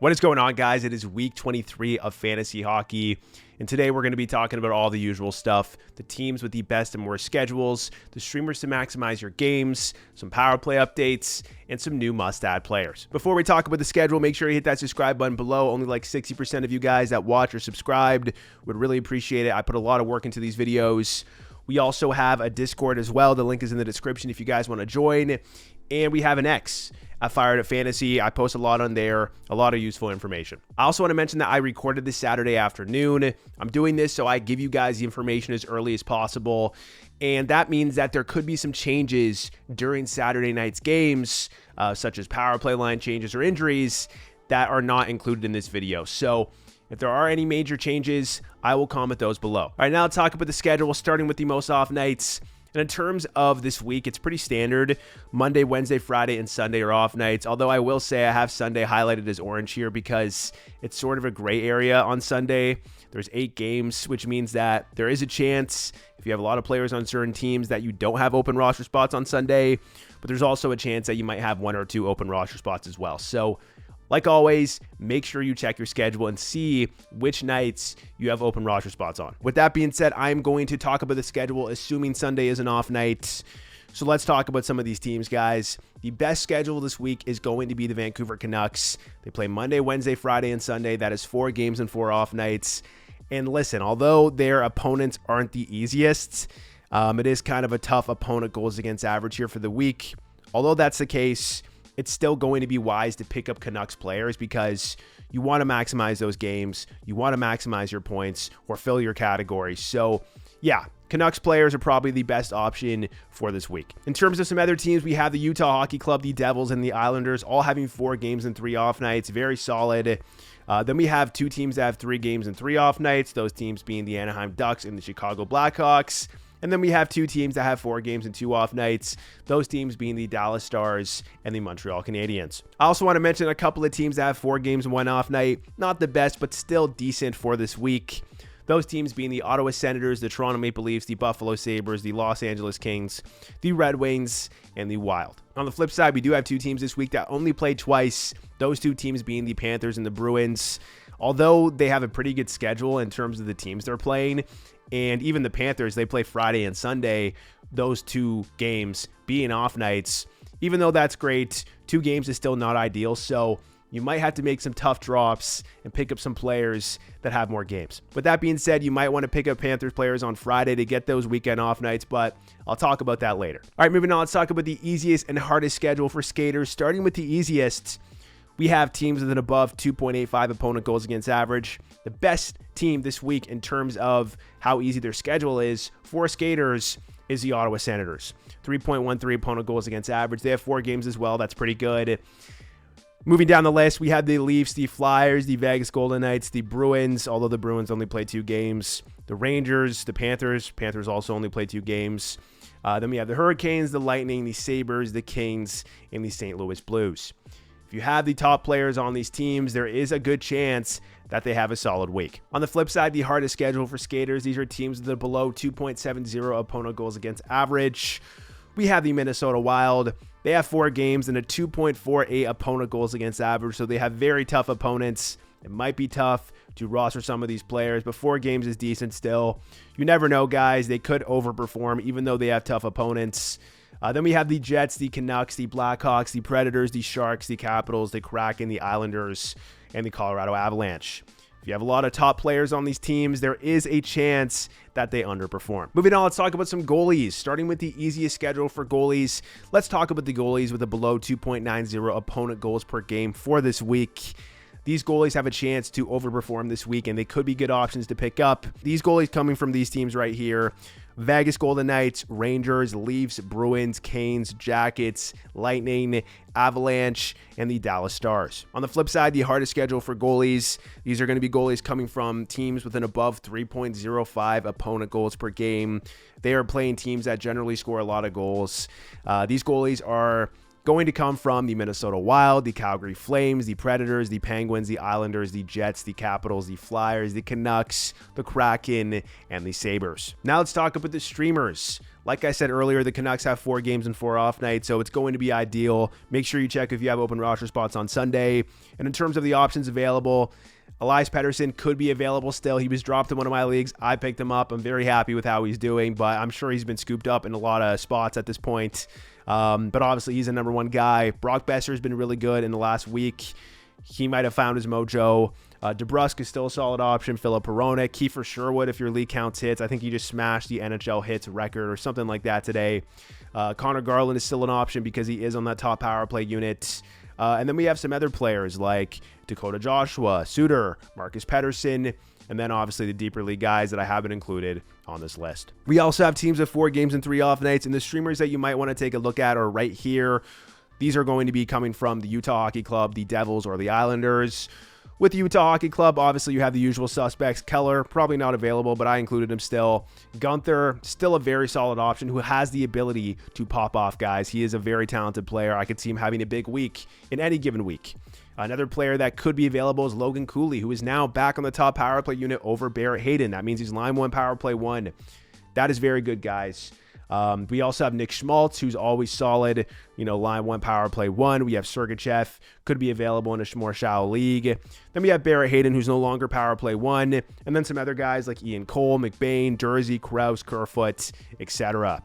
What is going on, guys? It is week 23 of fantasy hockey, and today we're going to be talking about all the usual stuff: the teams with the best and worst schedules, the streamers to maximize your games, some power play updates, and some new must-add players. Before we talk about the schedule, make sure you hit that subscribe button below. Only like 60% of you guys that watch are subscribed. Would really appreciate it. I put a lot of work into these videos. We also have a Discord as well. The link is in the description if you guys want to join. And we have an X at FIREDUP Fantasy. I post a lot on there, a lot of useful information. I also want to mention that I recorded this Saturday afternoon. I'm doing this so I give you guys the information as early as possible. And that means that there could be some changes during Saturday night's games, such as power play line changes or injuries that are not included in this video. So if there are any major changes, I will comment those below. All right, now let's talk about the schedule, starting with the most off nights. And in terms of this week, it's pretty standard. Monday, Wednesday, Friday, and Sunday are off nights. Although I will say I have Sunday highlighted as orange here because it's sort of a gray area on Sunday. There's 8 games, which means that there is a chance, if you have a lot of players on certain teams, that you don't have open roster spots on Sunday. But there's also a chance that you might have 1 or 2 open roster spots as well. So like always, make sure you check your schedule and see which nights you have open roster spots on. With that being said, I'm going to talk about the schedule, assuming Sunday is an off night. So let's talk about some of these teams, guys. The best schedule this week is going to be the Vancouver Canucks. They play Monday, Wednesday, Friday, and Sunday. That is 4 games and 4 off nights. And listen, although their opponents aren't the easiest, it is kind of a tough opponent goals against average here for the week. Although that's the case, it's still going to be wise to pick up Canucks players because you want to maximize those games. You want to maximize your points or fill your category. So yeah, Canucks players are probably the best option for this week. In terms of some other teams, we have the Utah Hockey Club, the Devils, and the Islanders, all having 4 games and 3 off nights. Very solid. Then we have 2 teams that have 3 games and 3 off nights, those teams being the Anaheim Ducks and the Chicago Blackhawks. And then we have 2 teams that have 4 games and 2 off nights, those teams being the Dallas Stars and the Montreal Canadiens. I also want to mention a couple of teams that have 4 games and 1 off night. Not the best, but still decent for this week. Those teams being the Ottawa Senators, the Toronto Maple Leafs, the Buffalo Sabres, the Los Angeles Kings, the Red Wings, and the Wild. On the flip side, we do have 2 teams this week that only played twice, those 2 teams being the Panthers and the Bruins. Although they have a pretty good schedule in terms of the teams they're playing, and even the Panthers, they play Friday and Sunday, those 2 games being off nights. Even though that's great, 2 games is still not ideal, so you might have to make some tough drops and pick up some players that have more games. With that being said, you might want to pick up Panthers players on Friday to get those weekend off nights, but I'll talk about that later. All right, moving on, let's talk about the easiest and hardest schedule for skaters. Starting with the easiest, we have teams with an above 2.85 opponent goals against average. The best team this week in terms of how easy their schedule is for skaters is the Ottawa Senators. 3.13 opponent goals against average. They have 4 games as well. That's pretty good. Moving down the list, we have the Leafs, the Flyers, the Vegas Golden Knights, the Bruins, although the Bruins only play 2 games. The Rangers, the Panthers. Panthers also only play 2 games. Then we have the Hurricanes, the Lightning, the Sabres, the Kings, and the St. Louis Blues. If you have the top players on these teams, there is a good chance that they have a solid week. On the flip side, the hardest schedule for skaters, these are teams that are below 2.70 opponent goals against average. We have the Minnesota Wild. They have 4 games and a 2.48 opponent goals against average, so they have very tough opponents. It might be tough to roster some of these players, but 4 games is decent still. You never know, guys. They could overperform even though they have tough opponents. Then we have the Jets, the Canucks, the Blackhawks, the Predators, the Sharks, the Capitals, the Kraken, the Islanders, and the Colorado Avalanche. If you have a lot of top players on these teams, there is a chance that they underperform. Moving on, let's talk about some goalies. Starting with the easiest schedule for goalies, let's talk about the goalies with a below 2.90 opponent goals per game for this week. These goalies have a chance to overperform this week, and they could be good options to pick up. These goalies coming from these teams right here: Vegas Golden Knights, Rangers, Leafs, Bruins, Canes, Jackets, Lightning, Avalanche, and the Dallas Stars. On the flip side, the hardest schedule for goalies, these are going to be goalies coming from teams with an above 3.05 opponent goals per game. They are playing teams that generally score a lot of goals. These goalies are going to come from the Minnesota Wild, the Calgary Flames, the Predators, the Penguins, the Islanders, the Jets, the Capitals, the Flyers, the Canucks, the Kraken, and the Sabres. Now let's talk about the streamers. Like I said earlier, the Canucks have 4 games and 4 off nights, so it's going to be ideal. Make sure you check if you have open roster spots on Sunday. And in terms of the options available, Elias Pettersson could be available still. He was dropped in one of my leagues. I picked him up. I'm very happy with how he's doing, but I'm sure he's been scooped up in a lot of spots at this point. But obviously, he's a number 1 guy. Brock Besser has been really good in the last week. He might have found his mojo. DeBrusk is still a solid option. Philip Hronek, Kiefer Sherwood, if your league counts hits. I think he just smashed the NHL hits record or something like that today. Connor Garland is still an option because he is on that top power play unit. And then we have some other players like Dakota Joshua, Suter, Marcus Pettersson, and then obviously the deeper league guys that I haven't included on this list. We also have teams with 4 games and 3 off nights, and the streamers that you might want to take a look at are right here. These are going to be coming from the Utah Hockey Club, the Devils, or the Islanders. With the Utah Hockey Club, obviously you have the usual suspects. Keller, probably not available, but I included him still. Gunther, still a very solid option who has the ability to pop off guys. He is a very talented player. I could see him having a big week in any given week. Another player that could be available is Logan Cooley, who is now back on the top power play unit over Barrett Hayden. That means he's line 1, power play 1. That is very good, guys. We also have Nick Schmaltz, who's always solid, line 1, power play 1. We have Sergachev, could be available in a more shallow league. Then we have Barrett Hayden, who's no longer power play 1. And then some other guys like Ian Cole, McBain, Dursey, Krause, Kerfoot, etc.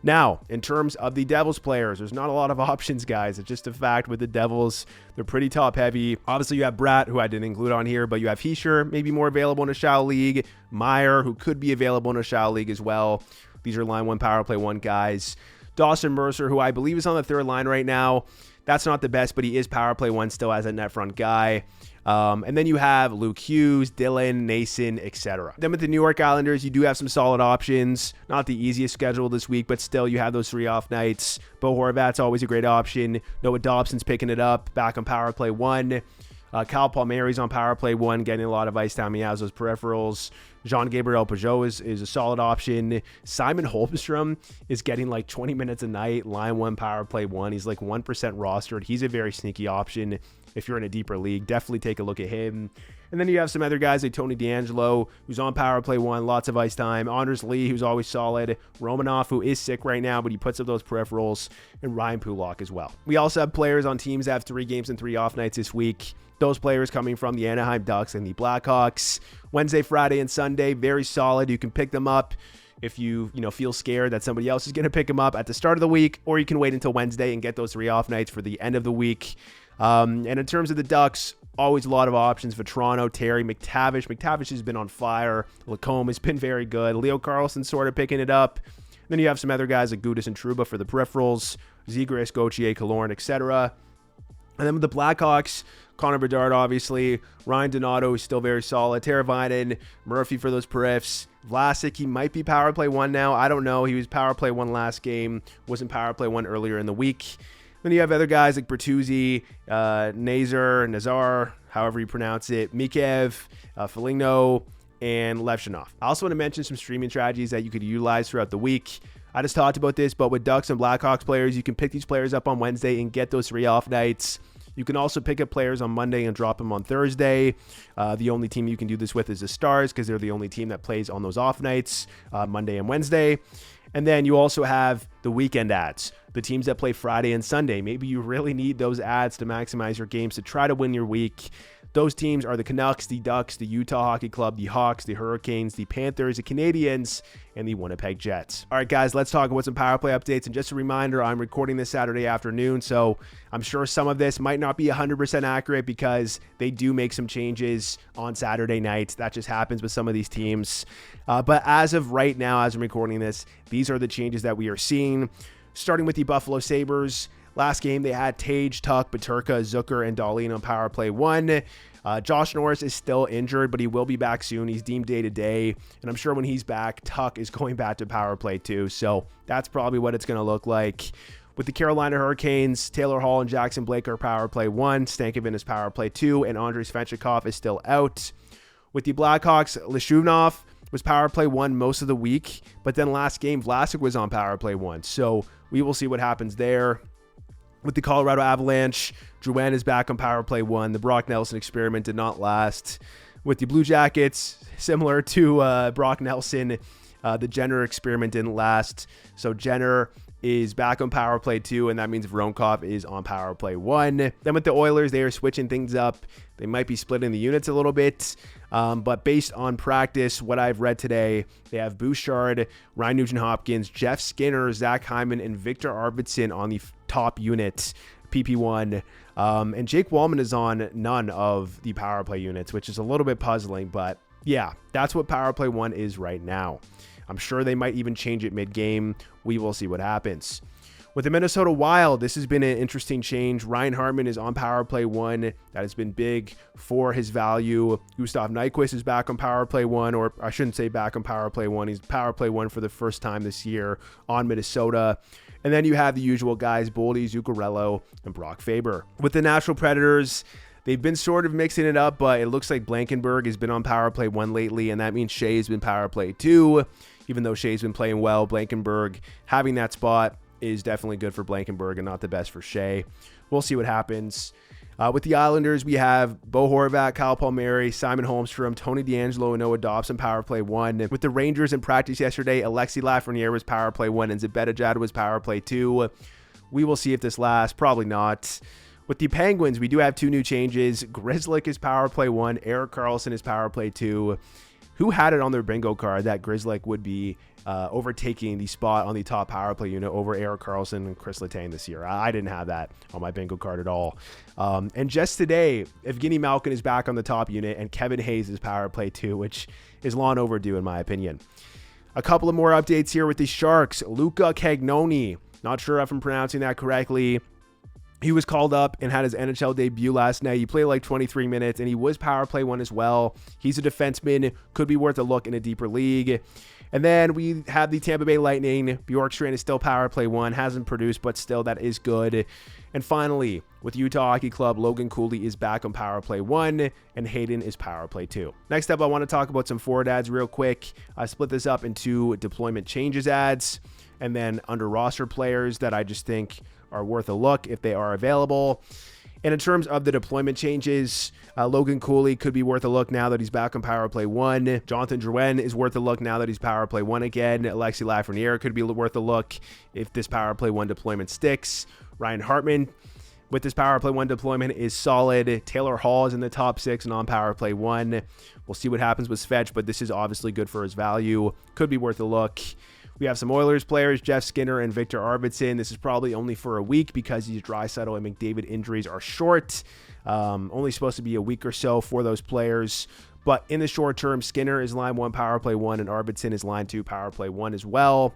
Now, in terms of the Devils players, there's not a lot of options, guys. It's just a fact with the Devils. They're pretty top heavy. Obviously, you have Bratt, who I didn't include on here, but you have Heischer, maybe more available in a shallow league. Meyer, who could be available in a shallow league as well. These are line 1, power play 1 guys. Dawson Mercer, who I believe is on the 3rd line right now. That's not the best, but he is power play 1 still as a net front guy. And then you have Luke Hughes, Dylan, Nason, etc. Then with the New York Islanders, you do have some solid options. Not the easiest schedule this week, but still you have those 3 off nights. Bo Horvat's always a great option. Noah Dobson's picking it up, back on power play 1. Cal Palmieri's on power play 1, getting a lot of ice time. He has those peripherals. Jean-Gabriel Pageau is a solid option. Simon Holmstrom is getting like 20 minutes a night, line 1, power play 1. He's like 1% rostered. He's a very sneaky option if you're in a deeper league. Definitely take a look at him. And then you have some other guys like Tony DeAngelo, who's on power play 1, lots of ice time. Anders Lee, who's always solid. Romanoff, who is sick right now, but he puts up those peripherals. And Ryan Pulock as well. We also have players on teams that have 3 games and 3 off nights this week. Those players coming from the Anaheim Ducks and the Blackhawks. Wednesday, Friday, and Sunday, very solid. You can pick them up if you feel scared that somebody else is going to pick them up at the start of the week, or you can wait until Wednesday and get those 3 off nights for the end of the week. And in terms of the Ducks, always a lot of options for Toronto. Terry McTavish. McTavish has been on fire. Lacombe has been very good. Leo Carlson sort of picking it up. Then you have some other guys like Gudas and Trouba for the peripherals. Zegras, Gauthier, Killorn, etc. And then with the Blackhawks, Connor Bedard, obviously. Ryan Donato is still very solid. Teravainen, Murphy for those periffs. Vlasic, he might be power play 1 now. I don't know. He was power play 1 last game. Wasn't power play 1 earlier in the week. Then you have other guys like Bertuzzi, Nazar, however you pronounce it, Mikev, Foligno, and Levshinov. I also want to mention some streaming strategies that you could utilize throughout the week. I just talked about this, but with Ducks and Blackhawks players, you can pick these players up on Wednesday and get those 3 off nights. You can also pick up players on Monday and drop them on Thursday. The only team you can do this with is the Stars because they're the only team that plays on those off nights, Monday and Wednesday. And then you also have the weekend ads, the teams that play Friday and Sunday. Maybe you really need those ads to maximize your games to try to win your week. Those teams are the Canucks, the Ducks, the Utah Hockey Club, the Hawks, the Hurricanes, the Panthers, the Canadiens, and the Winnipeg Jets. All right, guys, let's talk about some power play updates. And just a reminder, I'm recording this Saturday afternoon, so I'm sure some of this might not be 100% accurate because they do make some changes on Saturday night. That just happens with some of these teams. But as of right now, as I'm recording this, these are the changes that we are seeing. Starting with the Buffalo Sabres. Last game, they had Tage, Tuck, Peterka, Zucker, and Dahlin on power play 1. Josh Norris is still injured, but he will be back soon. He's deemed day-to-day, and I'm sure when he's back, Tuck is going back to power play 2. So that's probably what it's going to look like. With the Carolina Hurricanes, Taylor Hall and Jackson Blake are power play 1. Stankoven is power play 2, and Andrei Svechnikov is still out. With the Blackhawks, Leshunov was power play 1 most of the week, but then last game, Vlasic was on power play 1. So we will see what happens there. With the Colorado Avalanche, Drouin is back on power play 1. The Brock Nelson experiment did not last. With the Blue Jackets, similar to Brock Nelson, the Jenner experiment didn't last. So Jenner is back on power play 2, and that means Voronkov is on power play 1. Then with the Oilers, they are switching things up. They might be splitting the units a little bit, but based on practice, what I've read today, they have Bouchard, Ryan Nugent-Hopkins, Jeff Skinner, Zach Hyman, and Victor Arvidsson on the top unit, PP1. And Jake Wallman is on none of the power play units, which is a little bit puzzling, but yeah, that's what power play 1 is right now. I'm sure they might even change it mid-game. We will see what happens. With the Minnesota Wild, this has been an interesting change. Ryan Hartman is on power play 1. That has been big for his value. Gustav Nyquist is back on power play 1, or I shouldn't say back on power play 1. He's power play 1 for the first time this year on Minnesota. And then you have the usual guys, Boldy, Zuccarello, and Brock Faber. With the Nashville Predators, they've been sort of mixing it up, but it looks like Blankenberg has been on power play 1 lately, and that means Shea's been power play 2. Even though Shea's been playing well, Blankenberg having that spot is definitely good for Blankenberg and not the best for Shea. We'll see what happens. With the Islanders, we have Bo Horvat, Kyle Palmieri, Simon Holmstrom, Tony DeAngelo, and Noah Dobson power play 1. With the Rangers in practice yesterday, Alexi Lafreniere was power play 1 and Zibanejad was power play 2. We will see if this lasts. Probably not. With the Penguins, we do have 2 new changes. Grzelcyk is power play 1. Erik Karlsson is power play 2. Who had it on their bingo card that Grzelcyk would be overtaking the spot on the top power play unit over Erik Karlsson and Chris Letang this year? I didn't have that on my bingo card at all. And just today, Evgeny Malkin is back on the top unit, and Kevin Hayes is power play 2, which is long overdue in my opinion. A couple of more updates here with the Sharks. Luca Cagnoni, not sure if I'm pronouncing that correctly. He was called up and had his NHL debut last night. He played like 23 minutes, and he was power play 1 as well. He's a defenseman, could be worth a look in a deeper league. And then we have the Tampa Bay Lightning. Bjorkstrand is still power play 1, hasn't produced, but still that is good. And finally, with Utah Hockey Club, Logan Cooley is back on power play 1, and Hayden is power play 2. Next up, I want to talk about some forward ads real quick. I split this up into deployment changes ads, and then under roster players that I just think are worth a look if they are available. And in terms of the deployment changes, Logan Cooley could be worth a look now that he's back on power play 1. Jonathan Drouin is worth a look now that he's power play 1 again. Alexi Lafreniere could be worth a look if this power play 1 deployment sticks. Ryan Hartman with this power play 1 deployment is solid. Taylor Hall is in the top 6 and on power play 1. We'll see what happens with Svetch, but this is obviously good for his value. Could be worth a look. We have some Oilers players, Jeff Skinner and Victor Arvidsson. This is probably only for a week because these Draisaitl and McDavid injuries are short. Only supposed to be a week or so for those players. But in the short term, Skinner is line 1 power play 1 and Arvidsson is line 2 power play 1 as well.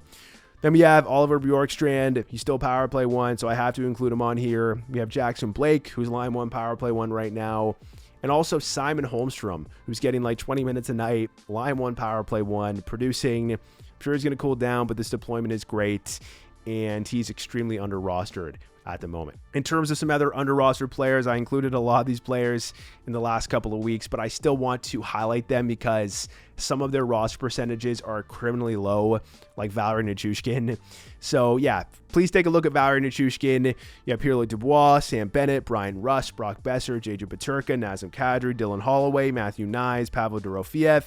Then we have Oliver Bjorkstrand. He's still power play 1, so I have to include him on here. We have Jackson Blake, who's line 1 power play 1 right now. And also Simon Holmstrom, who's getting like 20 minutes a night, line 1 power play 1, producing. I'm sure he's going to cool down, but this deployment is great, and he's extremely under-rostered at the moment. In terms of some other under-rostered players, I included a lot of these players in the last couple of weeks, but I still want to highlight them because some of their roster percentages are criminally low, like Valeri Nichushkin. So yeah, please take a look at Valeri Nichushkin. You have Pierre-Luc Dubois, Sam Bennett, Brian Rust, Brock Besser, JJ Peterka, Nazem Kadri, Dylan Holloway, Matthew Nyes, Pavel Dorofiev,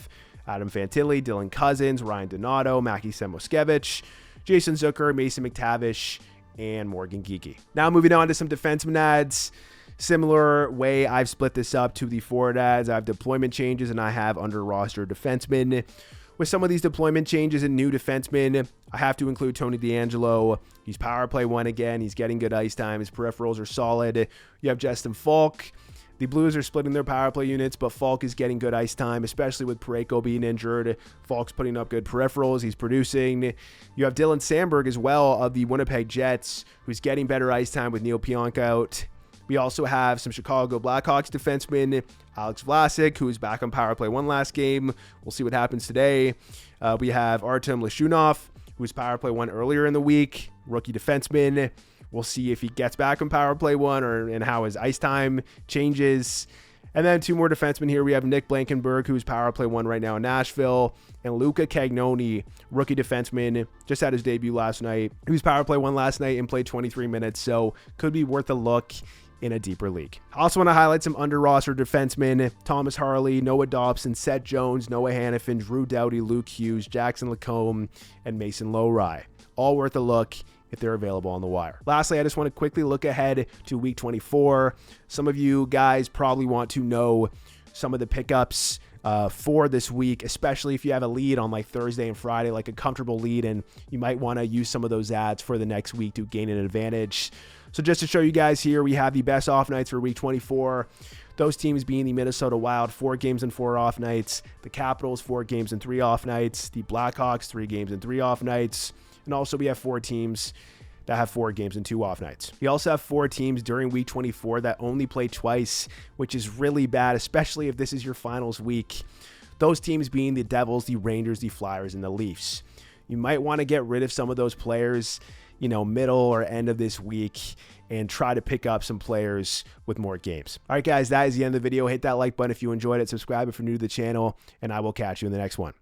Adam Fantilli, Dylan Cousins, Ryan Donato, Mackie Samoskevich, Jason Zucker, Mason McTavish, and Morgan Geekie. Now moving on to some defenseman ads. Similar way I've split this up to the forward ads. I have deployment changes and I have under roster defensemen. With some of these deployment changes and new defensemen, I have to include Tony DeAngelo. He's power play 1 again. He's getting good ice time. His peripherals are solid. You have Justin Falk. The Blues are splitting their power play units, but Falk is getting good ice time, especially with Parayko being injured. Falk's putting up good peripherals. He's producing. You have Dylan Sandberg as well of the Winnipeg Jets, who's getting better ice time with Neil Pionk out. We also have some Chicago Blackhawks defenseman, Alex Vlasic, who is back on power play 1 last game. We'll see what happens today. We have Artem Leshunov, who was power play 1 earlier in the week, rookie defenseman. We'll see if he gets back on power play 1 and how his ice time changes. And then 2 more defensemen here. We have Nick Blankenburg, who's power play 1 right now in Nashville, and Luca Cagnoni, rookie defenseman, just had his debut last night. He was power play 1 last night and played 23 minutes, so could be worth a look in a deeper league. I also want to highlight some under roster defensemen: Thomas Harley, Noah Dobson, Seth Jones, Noah Hannafin, Drew Doughty, Luke Hughes, Jackson Lacombe, and Mason Lowry. All worth a look if they're available on the wire. Lastly, I just want to quickly look ahead to week 24. Some of you guys probably want to know some of the pickups for this week, especially if you have a lead on like Thursday and Friday, like a comfortable lead, and you might want to use some of those ads for the next week to gain an advantage. So just to show you guys here, we have the best off nights for week 24. Those teams being the Minnesota Wild, 4 games and 4 off nights. The Capitals, 4 games and 3 off nights. The Blackhawks, 3 games and 3 off nights. And also we have 4 teams that have 4 games and 2 off nights. We also have 4 teams during week 24 that only play twice, which is really bad, especially if this is your finals week. Those teams being the Devils, the Rangers, the Flyers, and the Leafs. You might want to get rid of some of those players, you know, middle or end of this week, and try to pick up some players with more games. All right, guys, that is the end of the video. Hit that like button if you enjoyed it. Subscribe if you're new to the channel, and I will catch you in the next one.